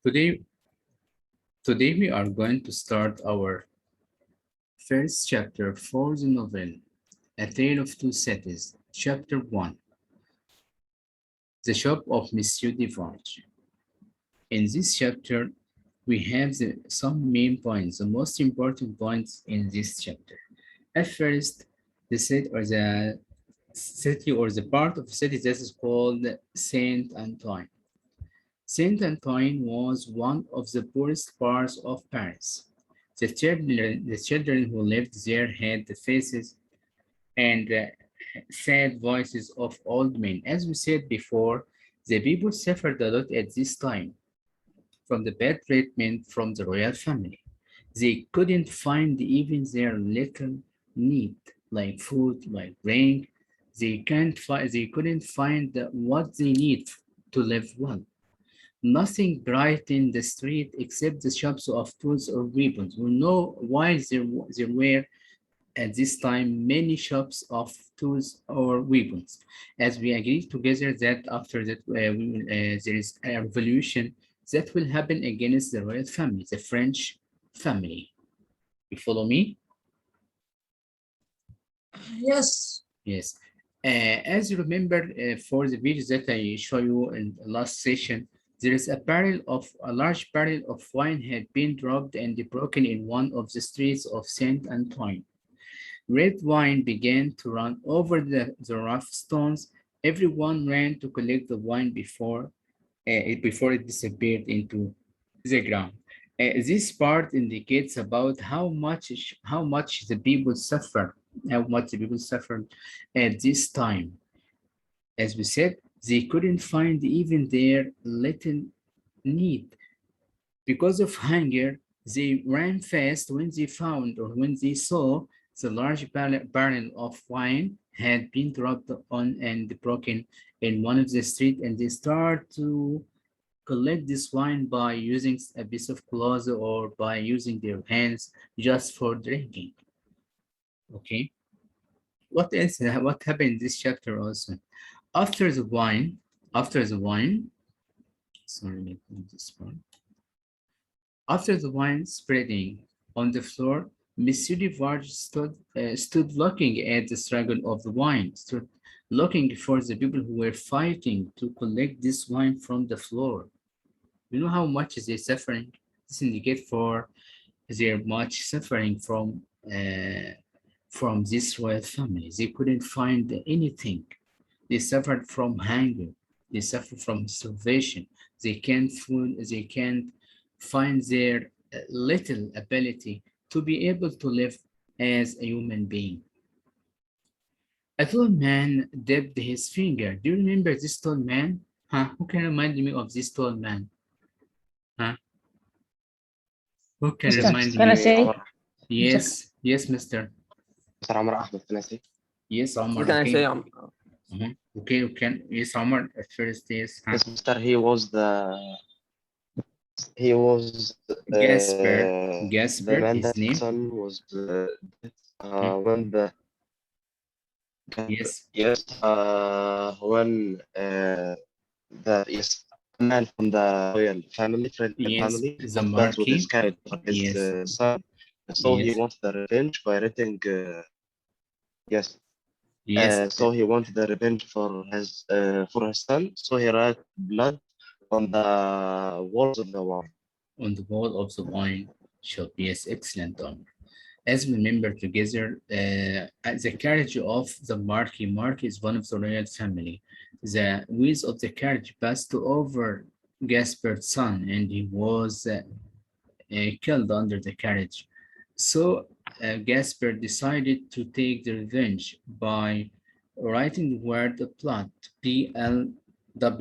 Today, today we are going to start our first chapter for the novel, A Tale of Two Cities, Chapter 1, The Shop of Monsieur Defarge. In this chapter, we have some main points, the most important points in this chapter. At first, the city or the part of the city that is called Saint Antoine. Saint Antoine was one of the poorest parts of Paris. The children who lived there had the faces and sad voices of old men. As we said before, the people suffered a lot at this time from the bad treatment from the royal family. They couldn't find even their little need, like food, like drink. They couldn't find what they need to live well. Nothing bright in the street except the shops of tools or weapons. We know why there were at this time many shops of tools or weapons. As we agreed together that after that there is a revolution that will happen against the royal family, the French family. You follow me? Yes, Yes. As you remember, for the video that I show you in the last session, there is a large barrel of wine had been dropped and broken in one of the streets of Saint Antoine. Red wine began to run over the rough stones. Everyone ran to collect the wine before it disappeared into the ground. This part indicates about how much the people suffered at this time. As we said, they couldn't find even their little need. Because of hunger, they ran fast when they found or when they saw the large barrel of wine had been dropped on and broken in one of the street, and they start to collect this wine by using a piece of cloth or by using their hands just for drinking. Okay. What else? What happened in this chapter also? After the wine, after the wine, sorry, let me put this one. After the wine spreading on the floor, Monsieur Duvarge stood looking at the struggle of the wine, stood looking for the people who were fighting to collect this wine from the floor. You know how much is they suffering? This indicates for their much suffering from this royal family. They couldn't find anything. They suffered from hunger. They suffered from starvation. They can't find their little ability to be able to live as a human being. A tall man dipped his finger. Do you remember this tall man? Huh? Who can remind me of this tall man? Huh? Who can Mister, remind can I me? say? Mister, Yes, mister. مستر عمرو احمد تنسي. Yes, what Omar. can I Okay. say? Okay, you can. Yes, Omar. At first, yes. Huh? Yes, Mr. He was the Gasper, man his that name. son was Hmm. when the Yes, yes when the yes man from the royal family French yes, family the was bad with his marquis. character for his Yes, son, so he yes, wanted the revenge by writing yes yes, so he wanted the revenge for his son, so he wrote blood on the walls of the wall. on the wall of the wine shop. Yes, excellent, Omar. As we remember together, at the carriage of the marquis. Marquis is one of the royal family. The wheels of the carriage passed over Gasper's son, and he was killed under the carriage. So Gasper decided to take the revenge by writing the word plot, Blood,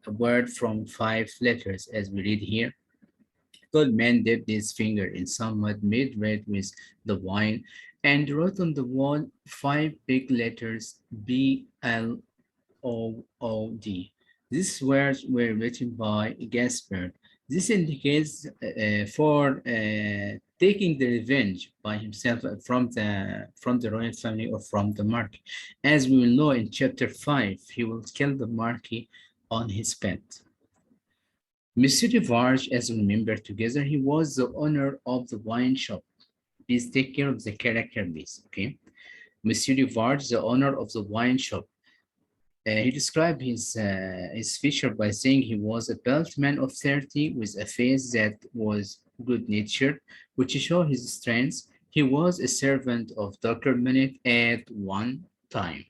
a word from 5 letters, as we read here. Good man dipped his finger in some mud made red with the wine and wrote on the wall 5 big letters Blood. These words were written by Gasper. This indicates for taking the revenge by himself from the royal family or from the marquis. As we will know in chapter 5, he will kill the marquis on his bed. Monsieur Devarge, as we remember together, he was the owner of the wine shop. Please take care of the character, please, okay? Monsieur Devarge, the owner of the wine shop. He described his feature by saying he was a built man of 30 with a face that was good-natured, which showed his strengths. He was a servant of Dr. Minute at one time.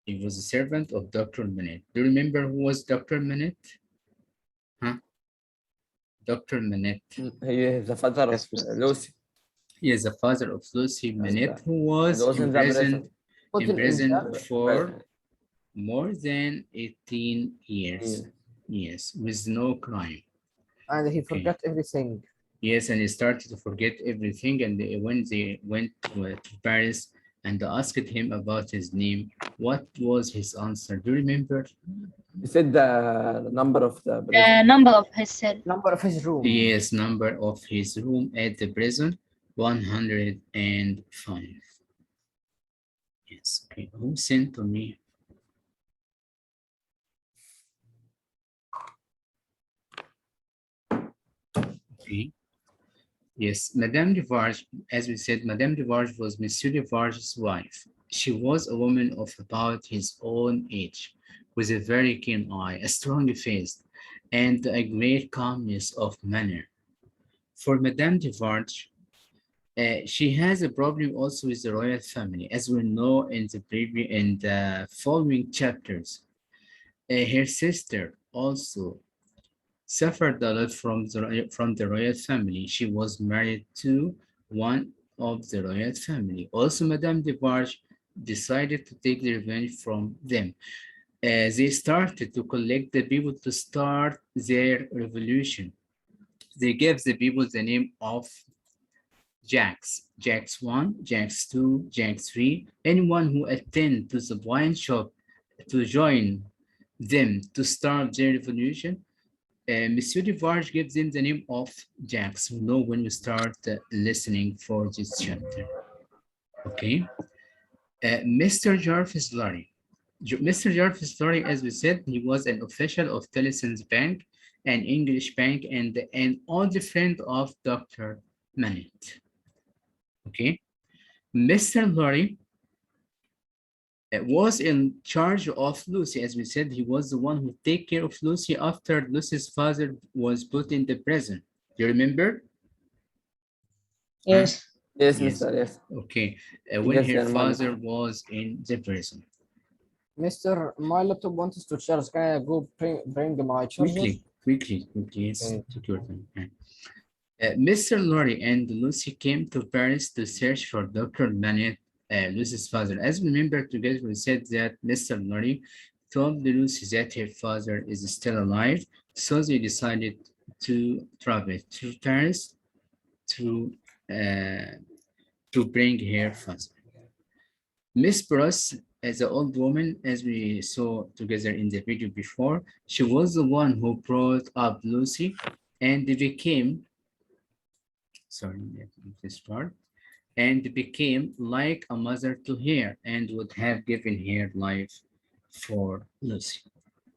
He was a servant of Dr. Minute. Do you remember who was Dr. Minute? Huh? Dr. Minute. He is the father of Yes, Mr. Lucy. He is the father of Lucy Yes, Minette, sir. who And was was in the prison. Put in imprisoned the for more than 18 years. Yeah. Yes, with no crime. and he Okay. forgot everything. Yes, and he started to forget everything. And when they went to Paris and asked him about his name, what was his answer? Do you remember? He said the number of the The prison. number of his cell. Number of his room. Yes, number of his room at the prison, 105. Yes, okay. Who sent to me? Okay. Yes, Madame Devarge, as we said, Madame Devarge was Monsieur Devarge's wife. She was a woman of about his own age, with a very keen eye, a strong face, and a great calmness of manner. For Madame Devarge, she has a problem also with the royal family, as we know in the following chapters. Her sister also suffered a lot from the royal family. She was married to one of the royal family. Also, Madame Devarge decided to take the revenge from them. They started to collect the people to start their revolution. They gave the people the name of Jacks. Jacks 1, Jacks 2, Jacks 3. Anyone who attend to the wine shop to join them to start their revolution, Monsieur Devarge gives them the name of Jacks. We know when we start listening for this chapter. Okay. Mr. Jarvis Lorry. Mr. Jarvis Lorry, as we said, he was an official of Tellson's Bank, an English bank, and an old friend of Dr. Manette. Okay. Mr. Lorry was in charge of Lucy. As we said, he was the one who take care of Lucy after Lucy's father was put in the prison. Do you remember? Yes. Yes, Yes. Mr. Yes. Okay. When Yes, her your mother. father was in the prison. Mr. My laptop wants to charge. Can I go bring my charger? Quickly, yes, Okay. take your time. Mr. Lorry and Lucy came to Paris to search for Dr. Manette, Lucy's father. As we remember together, we said that Mr. Lorry told Lucy that her father is still alive, so they decided to travel to Paris to bring her father. Miss Bruce, as an old woman, as we saw together in the video before, she was the one who brought up Lucy and became, sorry, this part, and became like a mother to her and would have given her life for Lucy.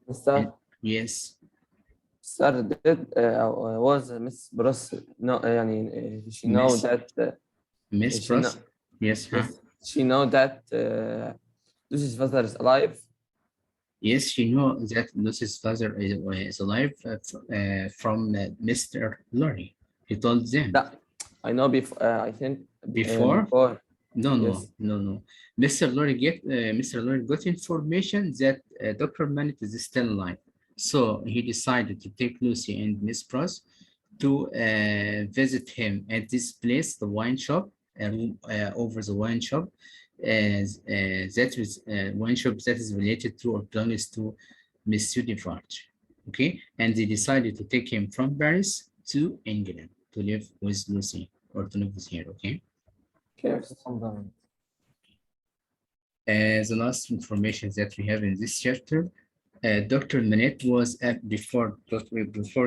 Mr. Yes, Sir did was Miss Bruce no يعني she know Miss- that Miss she know, Bruce, yes, huh? yes, she know that Lucy's father is alive. Yes, she knew that Lucy's father is alive from Mr. Lorry. He told them. No, I know before. I think Before? before. No, Yes. no. Mr. Lorry got information that Dr. Manette is still alive. So he decided to take Lucy and Miss Pross to visit him at this place, the wine shop, over the wine shop. That is wine shop that is related to or belongs to Monsieur Defarge. Okay, and they decided to take him from Paris to England to live with Lucy or to live with her. Okay. Okay. The last information that we have in this chapter, Dr. Manette was before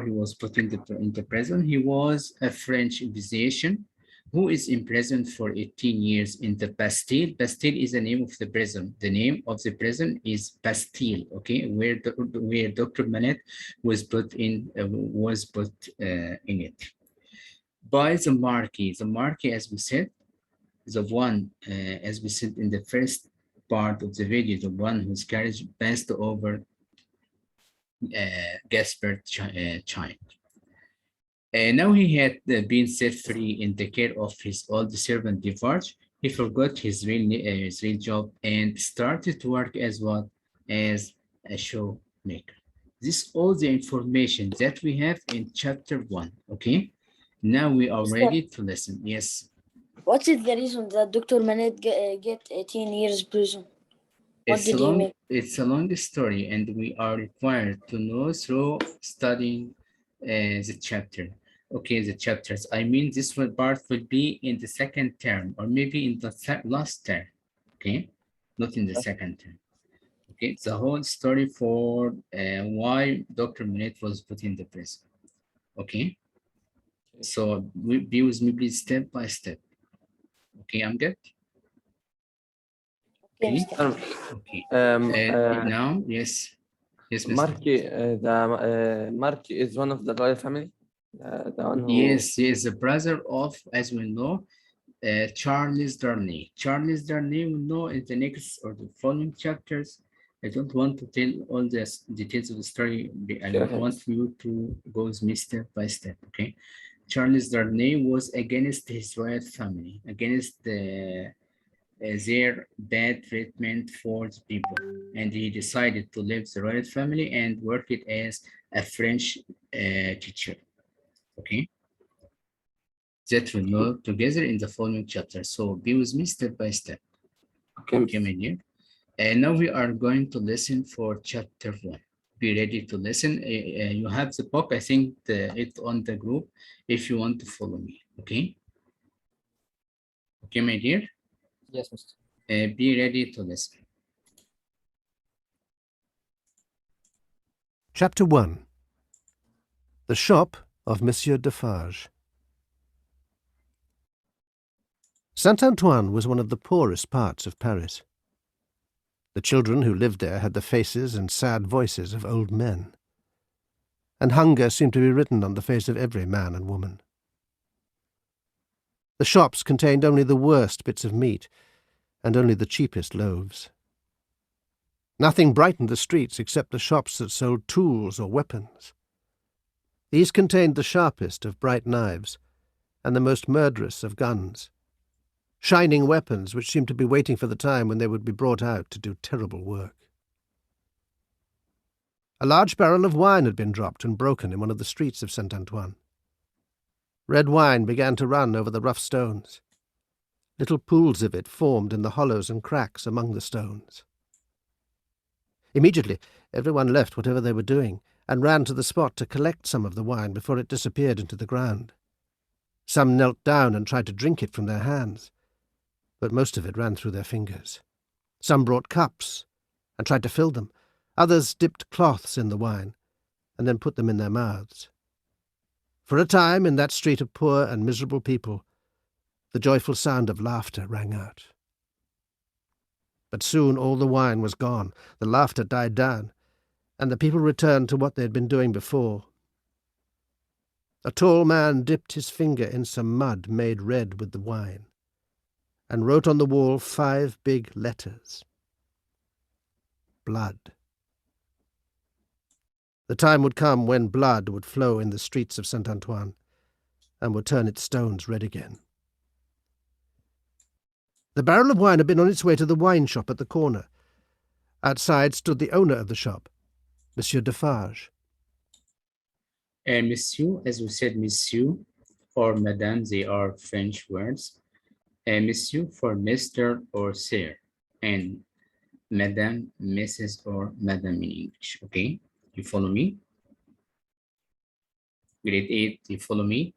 he was put in the prison, he was a French physician who is imprisoned for 18 years in the Bastille. Bastille is the name of the prison. The name of the prison is Bastille, okay, where Dr. Manet was put in in it by the Marquis. The Marquis, as we said, the one, as we said in the first part of the video, the one whose carriage passed over Gaspard Child. Now he had been set free in the care of his old servant Defarge. He forgot his real job and started to work as what? As a showmaker. This is all the information that we have in chapter 1, okay? Now we are Mister, ready to listen. Yes. what is the reason that Dr. Manet get 18 years prison? What It's did a he long, make? it's a long story, and we are required to know through studying the chapter. Okay, the chapters. I mean, this one part will be in the second term, or maybe in the last term. Okay, not in the second term. Okay, the whole story for why Dr. Minette was put in the prison. Okay, so be with me, please, step by step. Okay, I'm good. Okay, Okay, Mister. okay. Um, Now, yes, yes, Mr. Marky is one of the royal family. The one who Yes, he is the brother of, as we know, Charles Darnay. Charles Darnay we know in the next or the following chapters. I don't want to tell all the details of the story. I want you to go with me step by step, okay? Charles Darnay was against his royal family, against their bad treatment for the people. And he decided to leave the royal family and work it as a French teacher, okay? That we'll know together in the following chapter. So be with me step by step. Okay, my dear. And now we are going to listen for chapter 1. Be ready to listen. You have the book, I think it's on the group if you want to follow me, okay? Okay, my dear. Yes, Mister. Be ready to listen. Chapter 1. The Shop of Monsieur Defarge. Saint-Antoine was one of the poorest parts of Paris. The children who lived there had the faces and sad voices of old men, and hunger seemed to be written on the face of every man and woman. The shops contained only the worst bits of meat, and only the cheapest loaves. Nothing brightened the streets except the shops that sold tools or weapons. These contained the sharpest of bright knives, and the most murderous of guns, shining weapons which seemed to be waiting for the time when they would be brought out to do terrible work. A large barrel of wine had been dropped and broken in one of the streets of Saint-Antoine. Red wine began to run over the rough stones. Little pools of it formed in the hollows and cracks among the stones. Immediately, everyone left whatever they were doing and ran to the spot to collect some of the wine before it disappeared into the ground. Some knelt down and tried to drink it from their hands, but most of it ran through their fingers. Some brought cups and tried to fill them. Others dipped cloths in the wine and then put them in their mouths. For a time, in that street of poor and miserable people, the joyful sound of laughter rang out. But soon all the wine was gone, the laughter died down, and the people returned to what they had been doing before. A tall man dipped his finger in some mud made red with the wine, and wrote on the wall 5 big letters. Blood. The time would come when blood would flow in the streets of Saint-Antoine, and would turn its stones red again. The barrel of wine had been on its way to the wine shop at the corner. Outside stood the owner of the shop, Monsieur Defarge. And Monsieur, as we said, Monsieur or Madame, they are French words. And Monsieur for Mr. or Sir, and Madame, Mrs. or Madame in English, okay? You follow me? Grade 8, you follow me?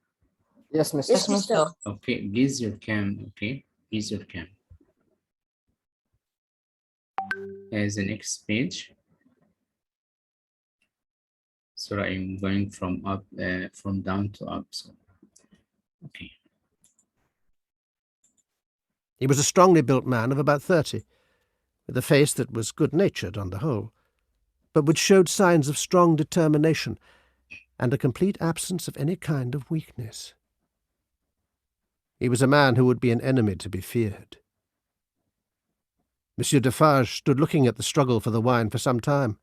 Yes, Mister. Yes, Mister. Okay, please your cam, okay? Please your cam. As the next page. So I'm going from down to up, so, okay. He was a strongly built man of about 30, with a face that was good-natured on the whole, but which showed signs of strong determination and a complete absence of any kind of weakness. He was a man who would be an enemy to be feared. Monsieur Defarge stood looking at the struggle for the wine for some time.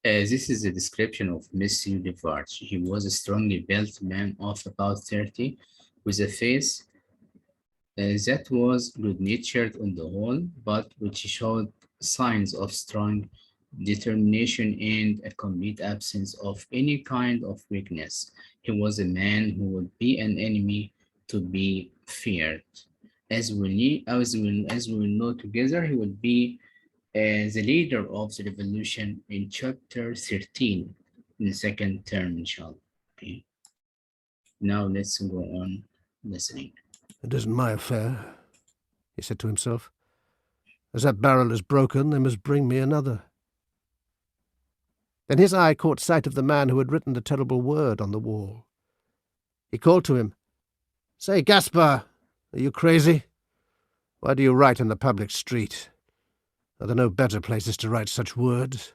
This is a description of Monsieur Defarge. He was a strongly built man of about 30, with a face that was good-natured on the whole, but which showed signs of strong determination and a complete absence of any kind of weakness. He was a man who would be an enemy to be feared. As we will know together, he would be the leader of the revolution in chapter 13 in the second term, inshallah. Okay. Now let's go on listening. It isn't my affair, he said to himself. As that barrel is broken, they must bring me another. Then his eye caught sight of the man who had written the terrible word on the wall. He called to him, "Say, Gaspar, are you crazy? Why do you write in the public street? Are there no better places to write such words?"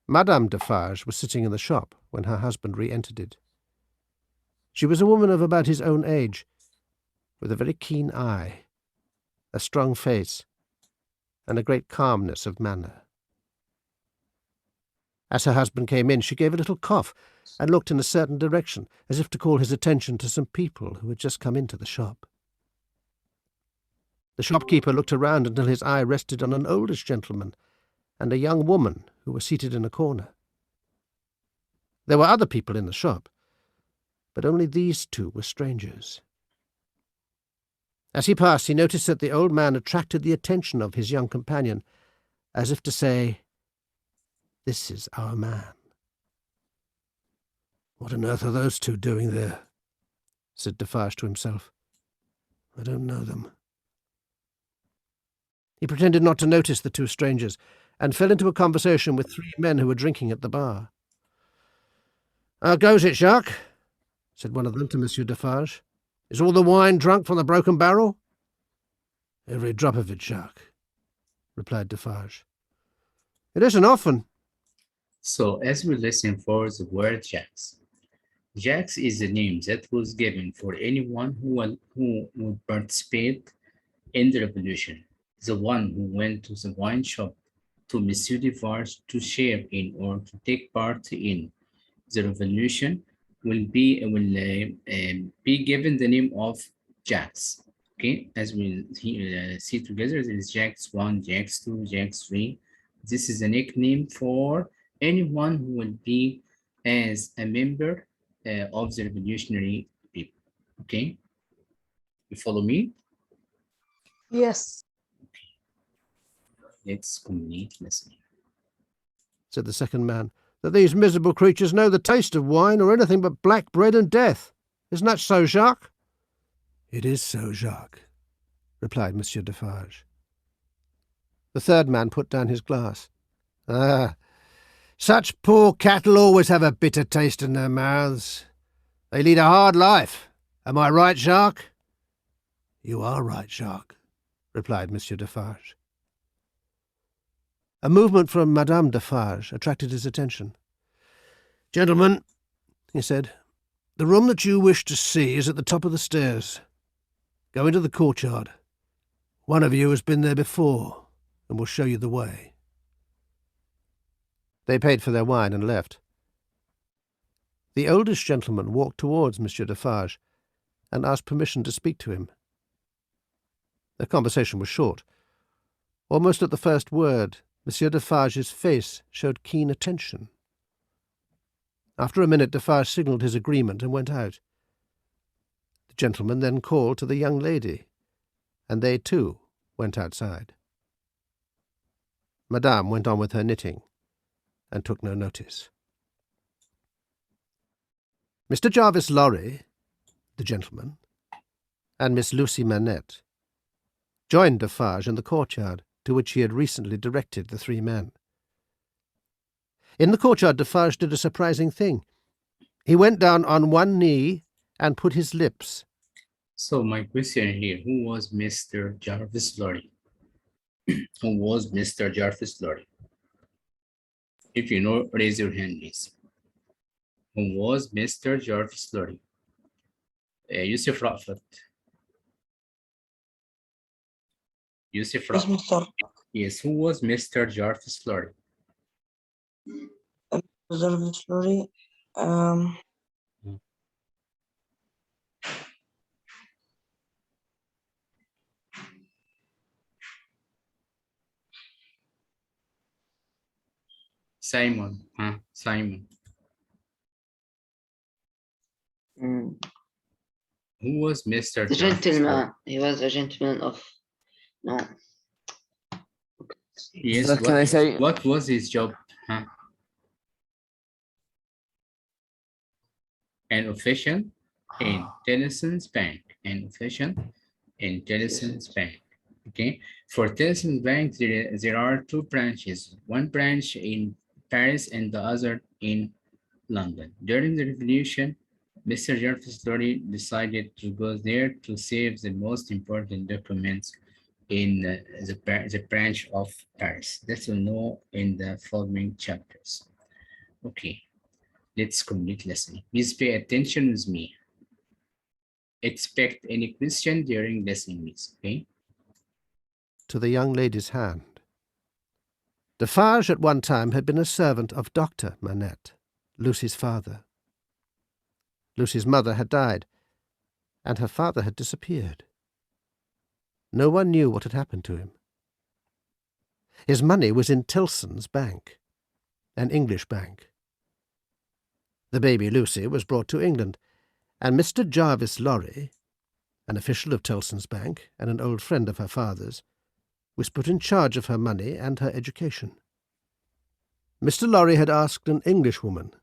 Madame Defarge was sitting in the shop when her husband re-entered it. She was a woman of about his own age, with a very keen eye, a strong face, and a great calmness of manner. As her husband came in, she gave a little cough and looked in a certain direction, as if to call his attention to some people who had just come into the shop. The shopkeeper looked around until his eye rested on an oldish gentleman and a young woman who were seated in a corner. There were other people in the shop, but only these two were strangers. As he passed, he noticed that the old man attracted the attention of his young companion, as if to say, "This is our man." "What on earth are those two doing there?" said Defarge to himself. "I don't know them." He pretended not to notice the two strangers, and fell into a conversation with three men who were drinking at the bar. "How goes it, Jacques?" said one of them to Monsieur Defarge. "Is all the wine drunk from the broken barrel?" "Every drop of it, Jacques," replied Defarge. "It isn't often." So as we listen for the word Jacques, Jacques is the name that was given for anyone who would participate in the revolution. The one who went to the wine shop to Monsieur Defarge to share in or to take part in the revolution will be given the name of Jacques. Okay, as we see together, there is Ch.1, Ch.2, Ch.3. This is a nickname for anyone who will be as a member of the revolutionary people. Okay, you follow me? Yes. Let's complete listening. Said the second man, "that these miserable creatures know the taste of wine or anything but black bread and death. Isn't that so, Jacques?" "It is so, Jacques," replied Monsieur Defarge. The third man put down his glass. "Ah, such poor cattle always have a bitter taste in their mouths. They lead a hard life. Am I right, Jacques?" "You are right, Jacques," replied Monsieur Defarge. A movement from Madame Defarge attracted his attention. "Gentlemen," he said, "the room that you wish to see is at the top of the stairs. Go into the courtyard. One of you has been there before, and will show you the way." They paid for their wine and left. The oldest gentleman walked towards Monsieur Defarge and asked permission to speak to him. Their conversation was short. Almost at the first word, Monsieur Defarge's face showed keen attention. After a minute, Defarge signalled his agreement and went out. The gentleman then called to the young lady, and they too went outside. Madame went on with her knitting, and took no notice. Mr. Jarvis Lorry, the gentleman, and Miss Lucy Manette joined Defarge in the courtyard, to which he had recently directed the three men. In the courtyard, Defarge did a surprising thing. He went down on one knee and put his lips So my question here, who was Mr. Jarvis Lorry? Who was Mr. Jarvis Lorry? If you know, raise your hand, please. Who was Mr. Jarvis Lorry? Yusuf Rafat. Yusuf Yes, Rafat. Mr. Yes, who was Mr. Jarvis Lorry? Observatory. Simon. Simon. Who was Mr. The Jarvis Lorry? gentleman. He was a gentleman of. No. Yes, Sir, can I say? what was his job? An official in Tennyson's Bank. An official in Tennyson's Bank. Okay, for Tennyson's Bank, there are two branches. One branch in Paris and the other in London. During the revolution, Mr. Jarvis Lorry decided to go there to save the most important documents in the branch of Paris. That we'll know in the following chapters. Okay, let's complete lesson. Please pay attention with me. Expect any question during lesson, please, okay? To the young lady's hand. Defarge at one time had been a servant of Dr. Manette, Lucy's father. Lucy's mother had died, and her father had disappeared. No one knew what had happened to him. His money was in Tilson's bank, an English bank. The baby Lucy was brought to England, and Mr. Jarvis Lorry, an official of Tilson's bank and an old friend of her father's, was put in charge of her money and her education. Mr. Lorry had asked an Englishwoman,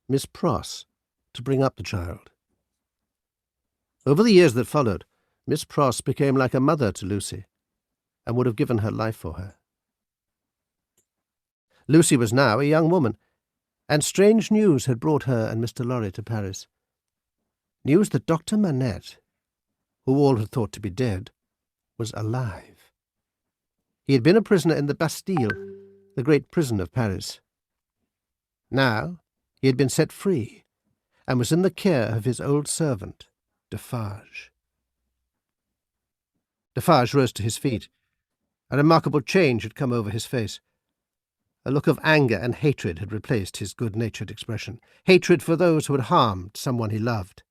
Miss Pross, to bring up the child. Over the years that followed, Miss Pross became like a mother to Lucy, and would have given her life for her. Lucy was now a young woman, and strange news had brought her and Mr. Lorry to Paris. News that Dr. Manette, who all had thought to be dead, was alive. He had been a prisoner in the Bastille, the great prison of Paris. Now he had been set free, and was in the care of his old servant, Defarge. Defarge rose to his feet. A remarkable change had come over his face. A look of anger and hatred had replaced his good-natured expression. Hatred for those who had harmed someone he loved.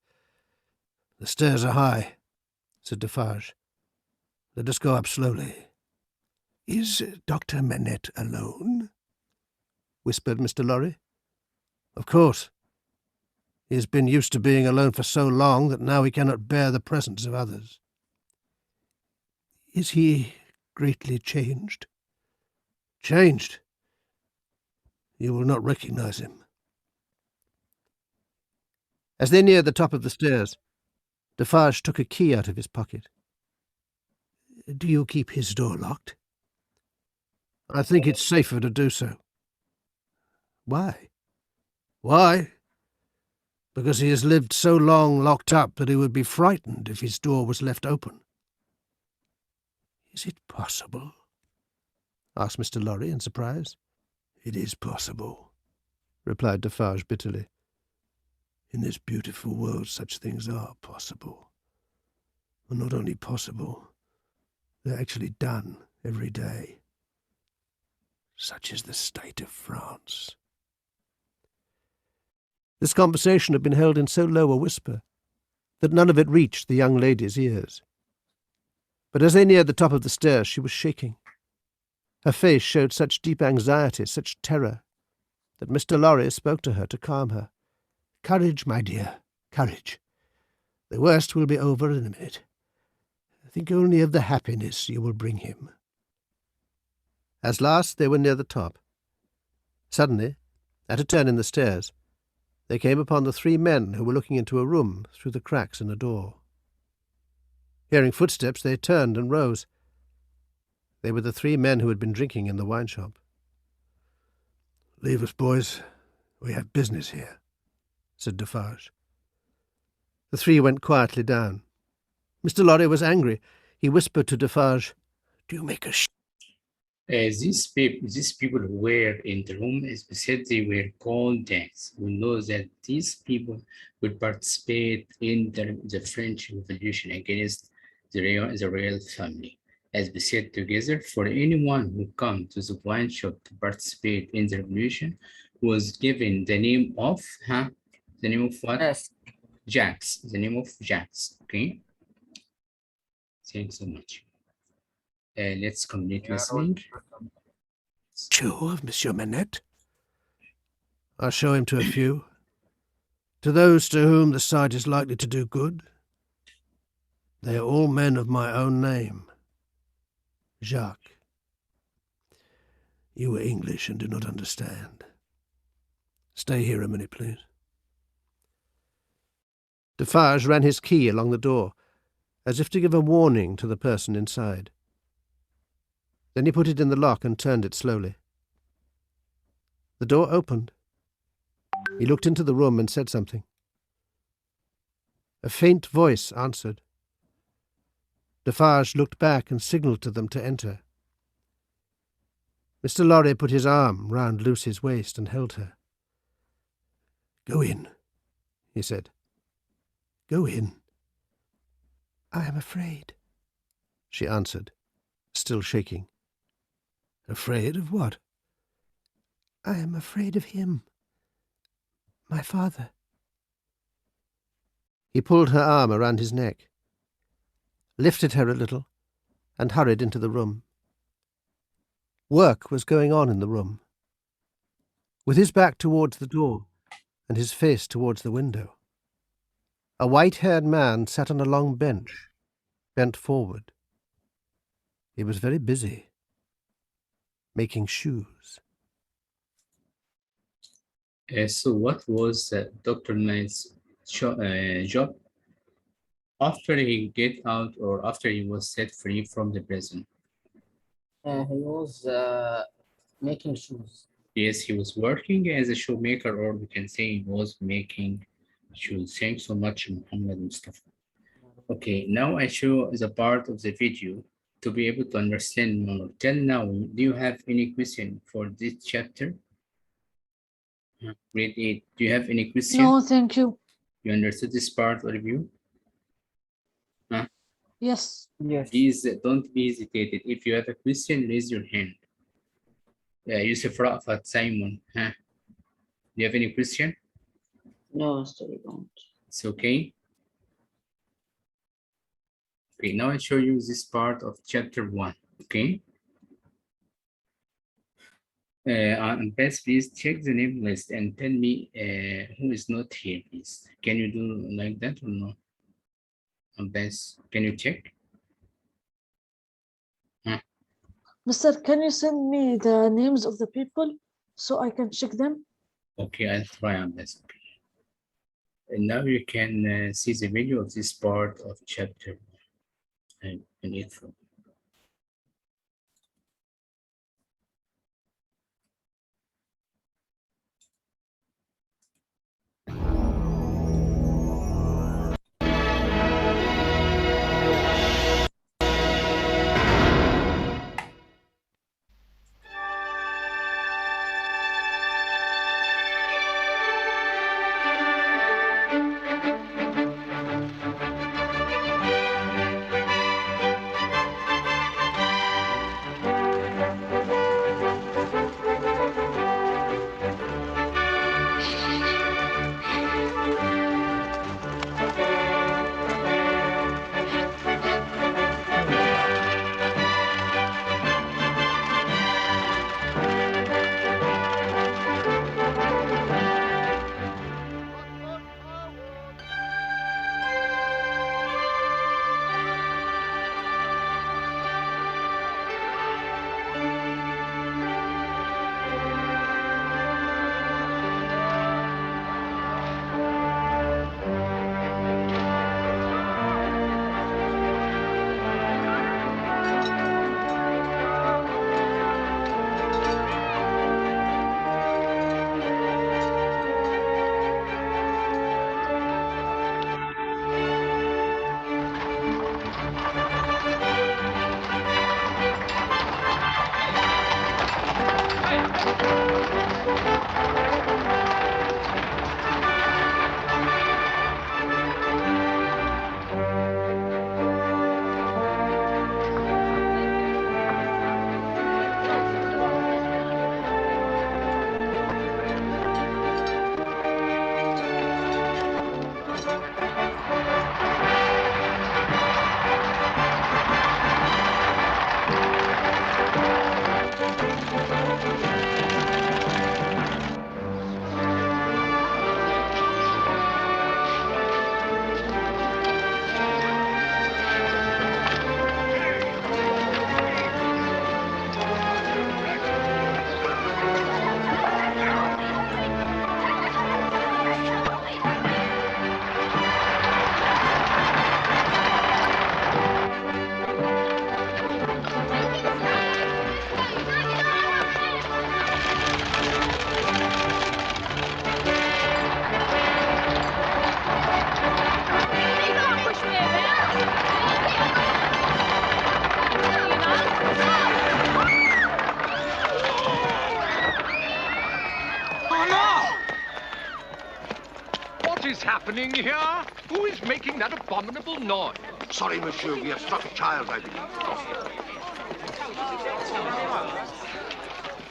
"The stairs are high," said Defarge. "Let us go up slowly." "Is Dr. Manette alone?" whispered Mr. Lorry. "Of course. He has been used to being alone for so long that now he cannot bear the presence of others." "Is he greatly changed?" "Changed? You will not recognize him." As they neared the top of the stairs, Defarge took a key out of his pocket. "Do you keep his door locked?" "I think it's safer to do so." "Why?" "Why? Because he has lived so long locked up that he would be frightened if his door was left open." "Is it possible?" asked Mr. Lorry in surprise. "It is possible," replied Defarge bitterly. "In this beautiful world such things are possible. And not only possible, they're actually done every day. Such is the state of France." This conversation had been held in so low a whisper that none of it reached the young lady's ears. But as they neared the top of the stairs, she was shaking. Her face showed such deep anxiety, such terror, that Mr. Lorry spoke to her to calm her. "Courage, my dear, courage. The worst will be over in a minute. Think only of the happiness you will bring him." At last they were near the top. Suddenly, at a turn in the stairs, they came upon the three men who were looking into a room through the cracks in a door. Hearing footsteps, they turned and rose. They were the three men who had been drinking in the wine shop. "Leave us, boys. We have business here," said Defarge. The three went quietly down. Mr. Lorry was angry. He whispered to Defarge, "Do you make a These people who were in the room, as we said, they were called Danes. We know that these people would participate in the French Revolution against the royal family. As we said together, for anyone who come to the wine shop to participate in the revolution was given the name of, the name of what? Yes. Jacks, the name of Jacks, okay? Thanks so much. Let's complete listening. chew of Monsieur Manette? I'll show him to a few. To those to whom the sight is likely to do good. They are all men of my own name. Jacques. You are English and do not understand. Stay here a minute, please. Defarge ran his key along the door, as if to give a warning to the person inside. Then he put it in the lock and turned it slowly. The door opened. He looked into the room and said something. A faint voice answered. Defarge looked back and signalled to them to enter. Mr. Lorry put his arm round Lucy's waist and held her. "Go in," he said. "Go in." "I am afraid," she answered, still shaking. "Afraid of what?" "I am afraid of him. My father." He pulled her arm around his neck, lifted her a little, and hurried into the room. Work was going on in the room. With his back towards the door and his face towards the window, a white-haired man sat on a long bench, bent forward. He was very busy, making shoes. So what was Dr. Knight's job after he get out or after he was set free from the prison? He was making shoes. Yes, he was working as a shoemaker, or we can say he was making shoes. Thanks so much, Muhammad Mustafa. Okay, now I show the part of the video to be able to understand more. Till now, do you have any question for this chapter? Grade 8, do you have any question? No, thank you. You understood this part or review? Yes. Yes. Please don't be hesitated. If you have a question, raise your hand. Yusuf Rafat, Simon, do you have any question? No, still don't. It's okay. Okay, now I show you this part of chapter 1, okay? Best, please check the name list and tell me who is not here, please. Can you do like that or no? Best, can you check? Mister, can you send me the names of the people so I can check them? Okay, I'll try on this. And now you can see the video of this part of chapter 1 and it from. What is happening here? Who is making that abominable noise? Sorry, monsieur, we have struck a child, I believe.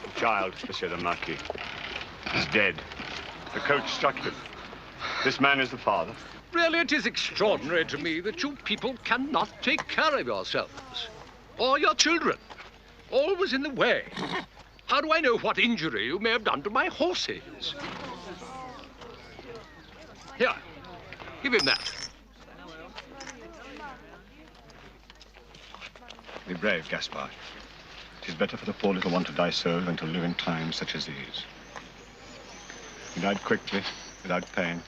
The child, Monsieur the Marquis, is dead. The coach struck him. This man is the father. Really, it is extraordinary to me that you people cannot take care of yourselves. Or your children. Always in the way. How do I know what injury you may have done to my horses? Here, give him that. Be brave, Gaspard. It is better for the poor little one to die so than to live in times such as these. He died quickly, without pain.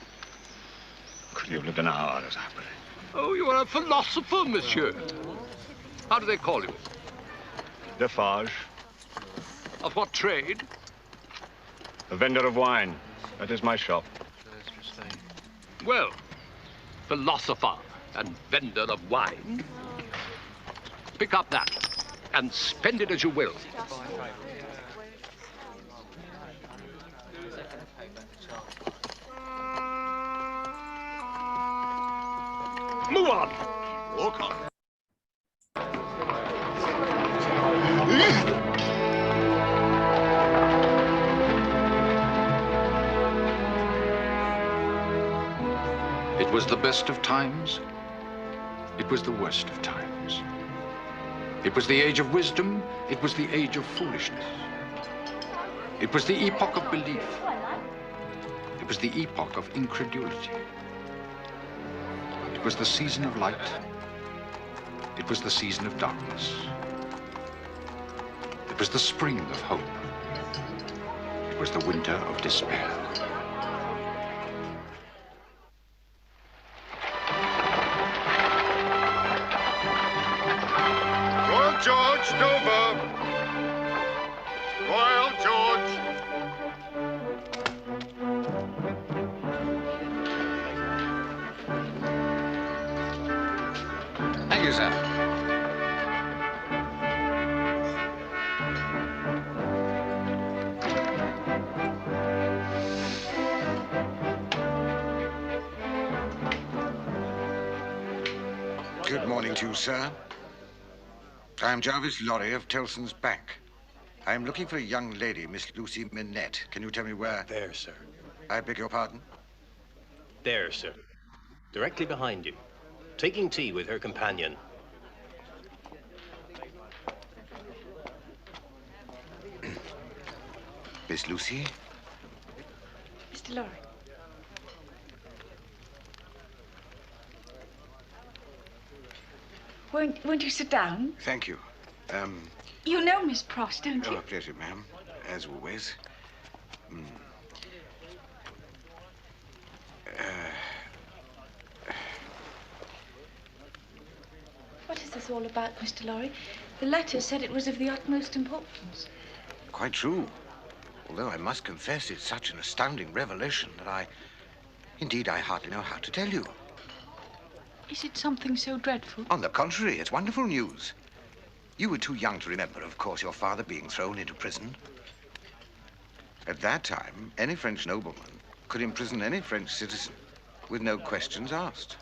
Could he have lived an hour as happily? Oh, you are a philosopher, monsieur. How do they call you? Defarge, Of what trade? a vendor of wine. That is my shop. Well, philosopher and vendor of wine. Pick up that and spend it as you will. Move on. Walk on. It was the best of times. It was the worst of times. It was the age of wisdom. It was the age of foolishness. It was the epoch of belief. It was the epoch of incredulity. It was the season of light. It was the season of darkness. It was the spring of hope. It was the winter of despair. Royal George, Dover. Royal George. Thank you, sir. Good morning to you, sir. I am Jarvis Lorry of Tellson's Bank. I am looking for a young lady, Miss Lucy Minette. Can you tell me where? There, sir. I beg your pardon? There, sir. Directly behind you. Taking tea with her companion. Miss Lucy? Mr. Lorry. Won't you sit down? Thank you. You know Miss Pross, don't Oh, you? a pleasure, ma'am. As always. What is this all about, Mr. Lorry? The letter said it was of the utmost importance. Quite true. Although I must confess it's such an astounding revelation that indeed, I hardly know how to tell you. Is it something so dreadful? On the contrary, it's wonderful news. You were too young to remember, of course, your father being thrown into prison. At that time, any French nobleman could imprison any French citizen with no questions asked.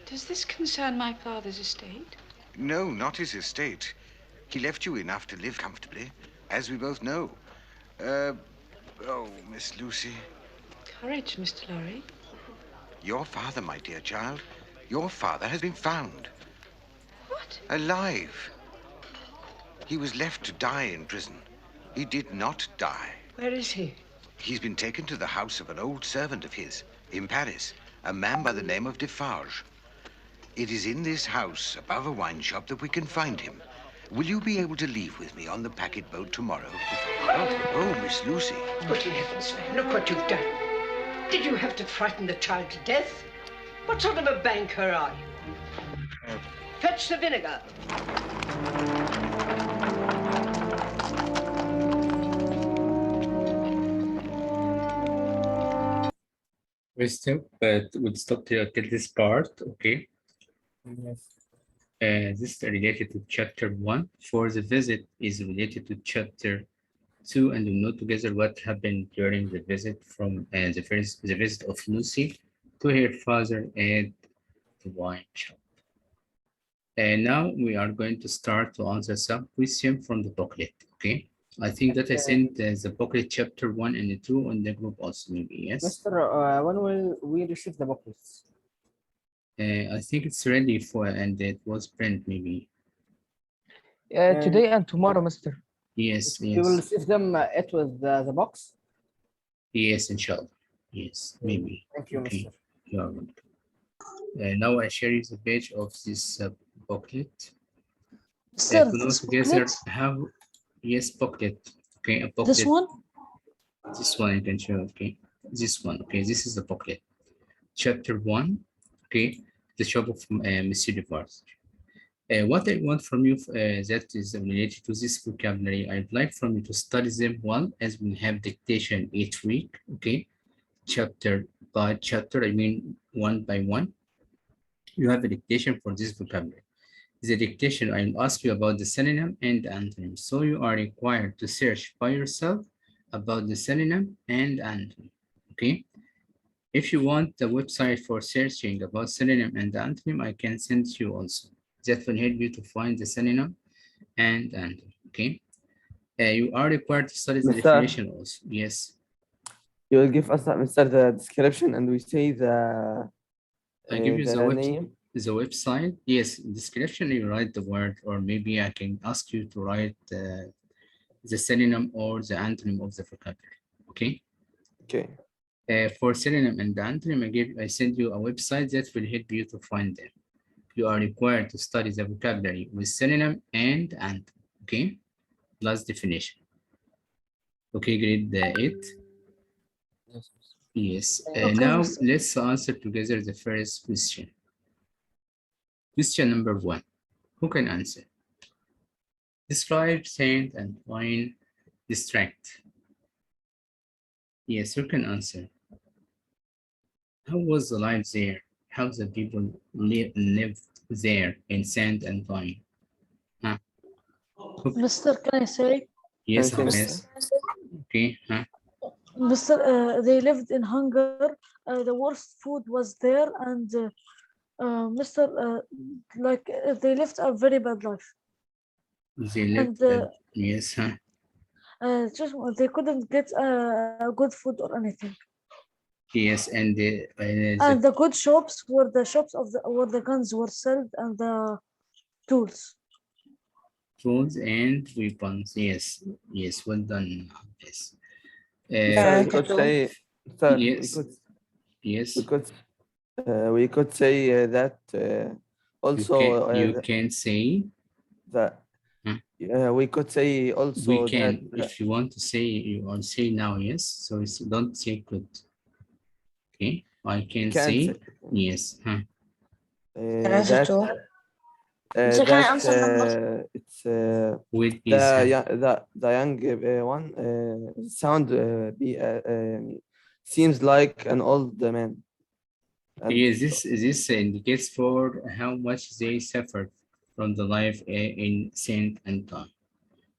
Does this concern my father's estate? No, not his estate. He left you enough to live comfortably, as we both know. Oh, Miss Lucy. Courage, Mr. Lorry. Your father, my dear child, your father has been found. What? Alive. He was left to die in prison. He did not die. Where is he? He's been taken to the house of an old servant of his in Paris, a man by the name of Defarge. It is in this house, above a wine shop, that we can find him. Will you be able to leave with me on the packet boat tomorrow? Oh, Miss Lucy. Good heavens, look what you've done. Did you have to frighten the child to death? What sort of a banker are you? Fetch the vinegar. We'll stop here till this part, okay? This is related to chapter 1. For the visit is related to chapter 2, and we know together what happened during the visit from the visit of Lucy to her father at the wine shop. And now we are going to start to answer some questions from the booklet. Okay, I think that I sent the booklet chapter 1 and 2 on the group also, maybe. Yes. Mr. When will we receive the booklets? I think it's ready for, and it was print maybe. Today and tomorrow, Mister. Yes, We will yes, receive them it with the box. yes, inshallah. Yes, maybe. Thank you, Okay, Mr. you are welcome. Now I share you the page of this booklet. Sir, To know this together booklet, how, yes, booklet. Okay, a booklet. this one? This one you can show. Okay, this one. Okay, this is the booklet. Chapter 1. Okay, the shop of Monsieur Defarge. What I want from you that is related to this vocabulary, I'd like from you to study them well, as we have dictation each week. Okay, chapter by chapter, I mean one by one. You have a dictation for this vocabulary. The dictation, I'll ask you about the synonym and the antonym. So you are required to search by yourself about the synonym and antonym. Okay. If you want the website for searching about synonym and the antonym, I can send you also. That will help you to find the synonym and antonym. Okay. You are required to study the Mr. definition also. Yes. You will give us, Mr. the description, and we say the I give you the name. the website. Yes, description, you write the word, or maybe I can ask you to write the synonym or the antonym of the vocabulary. Okay. Okay. For synonym and the antonym, I send you a website that will help you to find them. You are required to study the vocabulary with synonym and antonym. Okay, plus definition. Okay, grade 8. Yes. Okay, now Mr. let's answer together the first question. Question number 1. Who can answer? Describe Saint and wine district. Yes, who can answer? How was the life there? How the people lived there in sand and vine? Huh? Mr. Can I say? Yes, Thank you, Ahmed. Okay. Huh? Mr. They lived in hunger. The worst food was there, and Mr. They lived a very bad life. They lived. And yes. Huh? just they couldn't get good food or anything. Yes, and the good shops were the shops of where the guns were sold and the tools. Tools and weapons. Yes, yes, well done. Yes. Sir, we could say, sir, yes. We could say that also. You can say that. We could say also. We can, that, if you want to say, you want to say now, yes. So don't say could. Okay, I can say yes. Huh? So can I answer number? It's with the young one sound seems like an old man. Yes, this indicates for how much they suffered from the life in Saint Anton.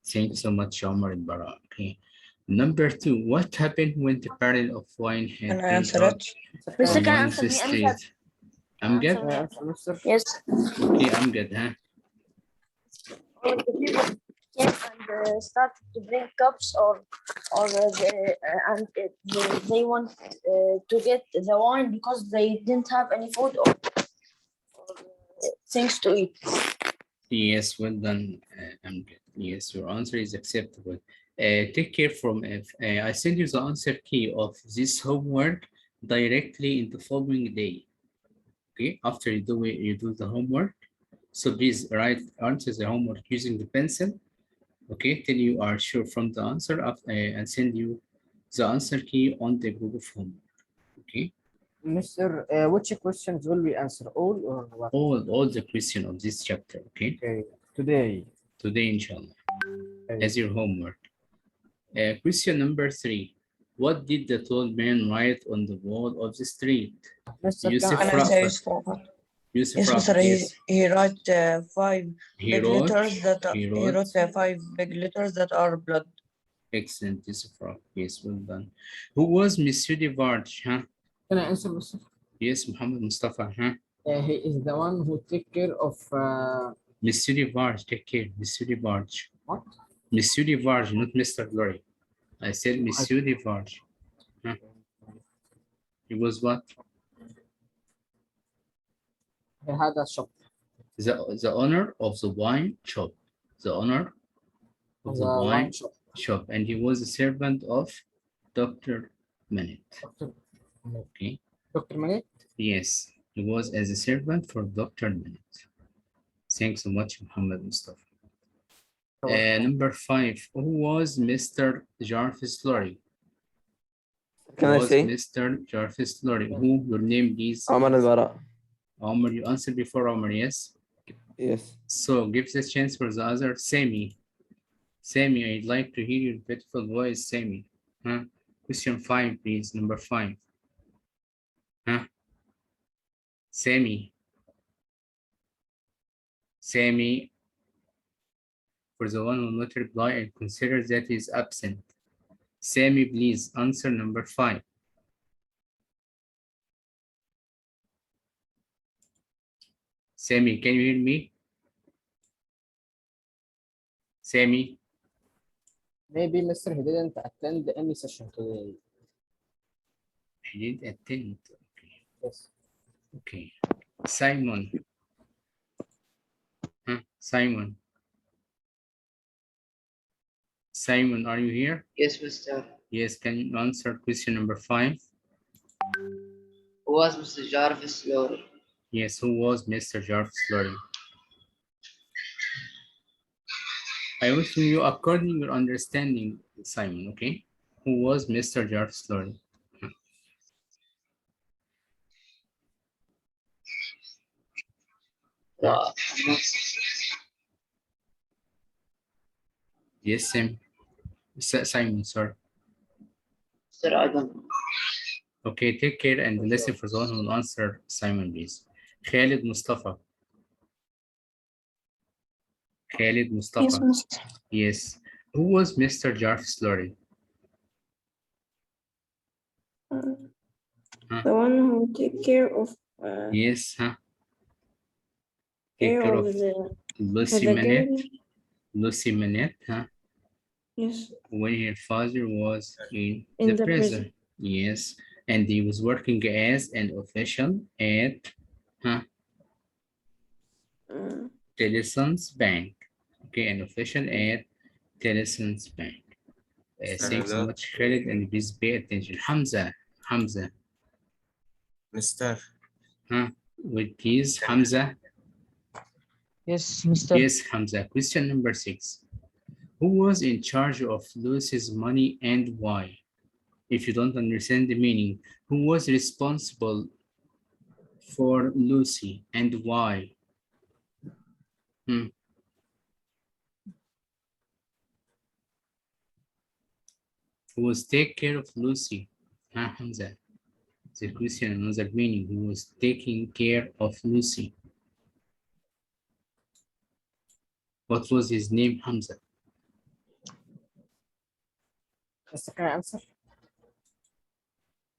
Thank you so much, Omar and Bara. Okay. Number 2, what happened when the barrel of wine had been dropped on one of the streets? I'm good? Yes. Okay, I'm good, huh? All the people came and started to bring cups they want to get the wine because they didn't have any food or things to eat. Yes, well done. I'm good. Yes, your answer is acceptable. Take care from I send you the answer key of this homework directly in the following day. Okay, after you do the homework. So please answer the homework using the pencil. Okay, till you are sure from the answer and send you the answer key on the group of homework. Okay. Mr. Which questions will we answer? All or what? All the questions of this chapter. Okay. Today, inshallah, as your homework. Question number 3. What did the tall man write on the wall of the street? Yusuf Rafat. Yes, Mr. He wrote 5 big letters that he wrote 5 big letters that are blood. Excellent, Yusufra. Yes, well done. Who was Monsieur Devarge, huh? Can I answer, Mr.? Yes, Muhammad Mustafa, huh? He is the one who take care of. Monsieur Devarge, take care. Monsieur Devarge. What? Monsieur Devarge, not Mr. Glory. I said Monsieur Devarge. Huh? It was what? He had a shop. The owner of the wine shop. The owner of the wine shop. And he was a servant of Dr. Manet. Okay. Dr. Manet? Yes, he was as a servant for Dr. Manet. Thanks so much, Muhammad Mustafa. Number 5, who was Mr. Jarvis Lorry? Can I say? Mr. Jarvis Lorry. Who? Your name, please? Omar al-Bara. Omar, you answered before, Omar, yes? Yes. So give the chance for the other, Sami. Sami, I'd like to hear your beautiful voice, Sami. Huh? Question 5, please, number 5. Huh? Sami. Sami. For the one who will not reply and consider that he is absent. Sami, please answer number 5. Sami, can you hear me? Sami? Maybe Mr. He didn't attend any session today. He didn't attend. Okay. Yes. Okay. Simon. Huh? Simon. Simon, are you here? Yes, Mr. Yes, can you answer question number 5? Who was Mr. Jarvis Lorry? Yes, who was Mr. Jarvis Lorry? I will from you according to your understanding, Simon, okay? Who was Mr. Jarvis Lorry? Yes, Sam. Simon, sorry. Sir, I don't know. Okay, take care and listen for the one who will answer Simon, please. Khalid Mustafa. Khalid Mustafa. Yes, Mr. Yes. Who was Mr. Jarvis Lorry? The one who take care of. Yes, huh? Take care of Lucy the Manette. girl. Lucy Manette, huh? Yes. When her father was in In the the prison. prison. Yes. And he was working as an official at Tellson's Bank. Okay, an official at Tellson's Bank. Thanks so much, Khalid, and please pay attention. Hamza. Mr. With please, Hamza. Yes, Mr. Yes, Hamza. Question number 6. Who was in charge of Lucy's money and why? If you don't understand the meaning, who was responsible for Lucy and why? Who was take care of Lucy? Hamza. The question, another meaning. Who was taking care of Lucy? What was his name, Hamza? Mr. Can I answer?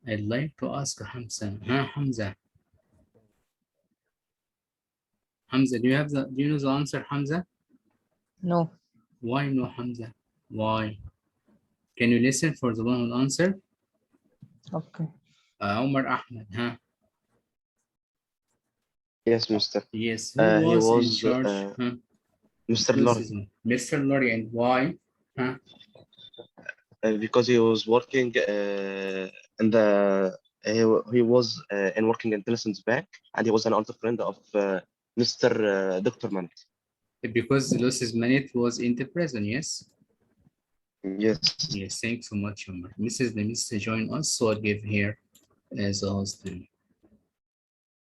I'd like to ask Hamza. Hamza. Hamza, do you know the answer, Hamza? No. Why no, Hamza? Why? Can you listen for the one who will answer? Okay. Omar Ahmed, Yes, Mr. Yes, who was in charge? Mr. Lorry. Mr. Lorry, and why? Because he was working in the he was in working in Tellson's Bank, and he was an old friend of Mr. Dr. Manet. Because Lucy's Manet was in the prison, yes? Yes. Yes, thanks so much, Omar. Mrs. Demis to join us, so I'll give here as a host.